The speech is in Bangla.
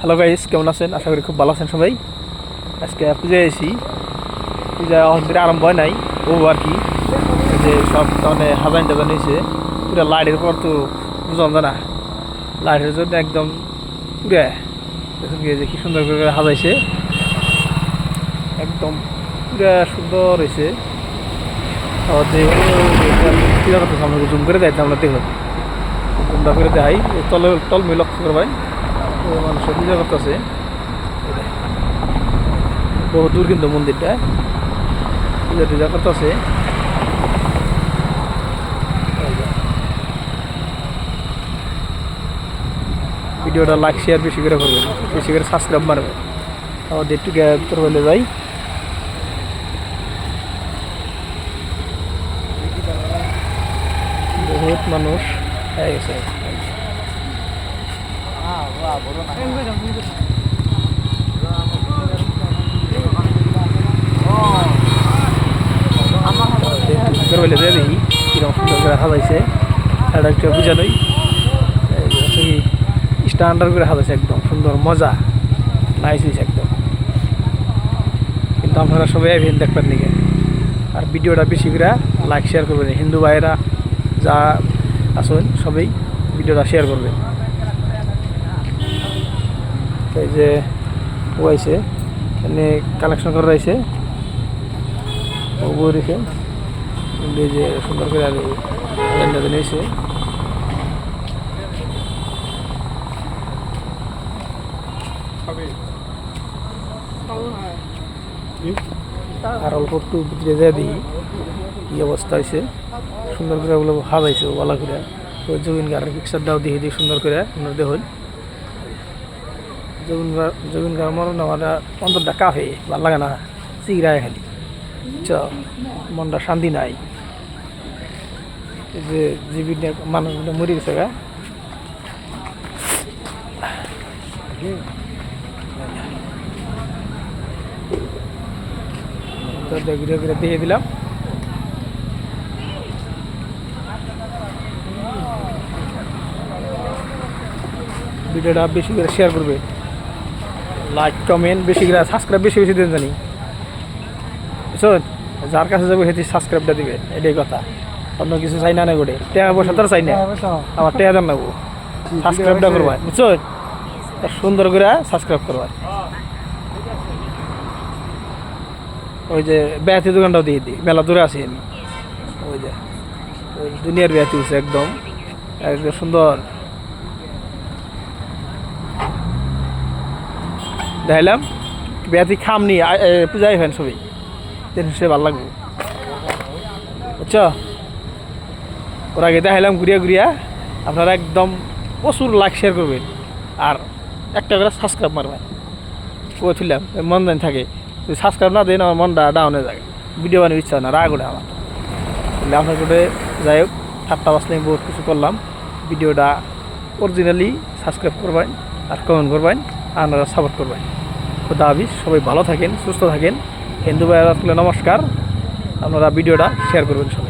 হ্যালো গাইস, কেমন আছেন? আশা করি খুব ভালো আছেন সবাই। আজকে পূজায় এসেছি। পূজা অনেকদিন আরম্ভ হয় নাই ও আর কি, যে সব মানে হাজান টাজান হয়েছে পুরো লাইটের পর তো বুঝলাম না, লাইটের জন্য একদম পুরা দেখুন যে কি সুন্দর করে হাজাইছে, একদম পুরা সুন্দর হয়েছে। পূজা করতে আমরা জুম করে দেয় আমরা দেখলাম, জুমটা করে দেয় তলমি লক্ষ্য করবেন মানুষের পূজা করতেছে। বহু দূর কিন্তু মন্দিরটা, পূজা টুজা করতেছে। ভিডিওটা লাইক শেয়ার বেশি করে করবেন, বেশি করে সাবস্ক্রাইব মারবেন। আমাদের একটু তোর বলে যাই, বহুত মানুষ হয়ে গেছে। বলে যায় দেখি কিরকম সুন্দর করে হাজাইছে, এটা একটু বুঝা লই। স্ট্যান্ডার্ড করে হাজাইছে, একদম সুন্দর মজা নাইস হয়েছে একদম। কিন্তু আপনারা সবাই ইভেন্ট দেখবেন দিকে, আর ভিডিওটা বেশি করে লাইক শেয়ার করবেন। হিন্দু ভাইয়েরা যা আসুন সবাই ভিডিওটা শেয়ার করবে। এই যে ও আইছে এনে কালেকশন করে রয়েছে, ও বই রেখে এই যে সুন্দর করে নিয়েছে। আর অল্প একটু ভিতরে যা দিই কি অবস্থা হয়েছে, সুন্দর করে ওগুলো হাজাইছে ওলা করে। ওই জবিনগার পিকচারটাও দিয়ে দিই সুন্দর করে আপনার দেখুন। জবিনগার মরণ আমার অন্তরটা কাফে ভাল লাগে না, চিগড়ায় খালি চ মনটা শান্তি নাই। এই যে জীবিত মানুষগুলো মরে গেছে গা, ঘুরে ঘুরে দেখে দিলাম। ভিডিওটা বেশি করে শেয়ার করবে, লাইক কমেন্ট বেশি করে, সাবস্ক্রাইব বেশি বেশি দেন জানি। বুঝছেন, যার কাছে যাবো সেটি সাবস্ক্রাইবটা দিবে, এটাই কথা। অন্য কিছু চাই না না গোটে টাকা পয়সা তো চাই না, আমার টাকা দেন নেবো, সাবস্ক্রাইবটা করবাই। বুঝছেন, সুন্দর করে সাবস্ক্রাইব করবাই। ওই যে বেহাতি দোকানটাও দিয়ে দিই, মেলা দূরে আছি আমি। ওই যে ওই দুনিয়ার বেহাতি হচ্ছে একদম একদম সুন্দর দেখাইলাম। বেহাতি খামনি পূজাই হয় সবই, সে ভালো লাগবে। বুঝছো, ওর আগে দেখাইলাম ঘুরিয়া ঘুরিয়া। আপনারা একদম প্রচুর লাইক শেয়ার করবেন, আর একটা করে সাবস্ক্রাইব মারবেন। ও তুললাম মন দেন থাকে, যদি সাবস্ক্রাইব না দেন আমার মনটা ডাউন হয়ে যায়, ভিডিও বানিয়ে ইচ্ছা না, রাগ ওঠে আমার। তাহলে আপনার করে যাই হোক, ঠাট্টা বাসলে আমি বহুত কিছু করলাম। ভিডিওটা অরিজিনালি সাবস্ক্রাইব করবেন আর কমেন্ট করবেন, আপনারা সাপোর্ট করবেন। খুদা হাফেজ, সবাই ভালো থাকেন, সুস্থ থাকেন। হিন্দু ভাইয়েরা নমস্কার, আপনারা ভিডিওটা শেয়ার করবেন সবাই।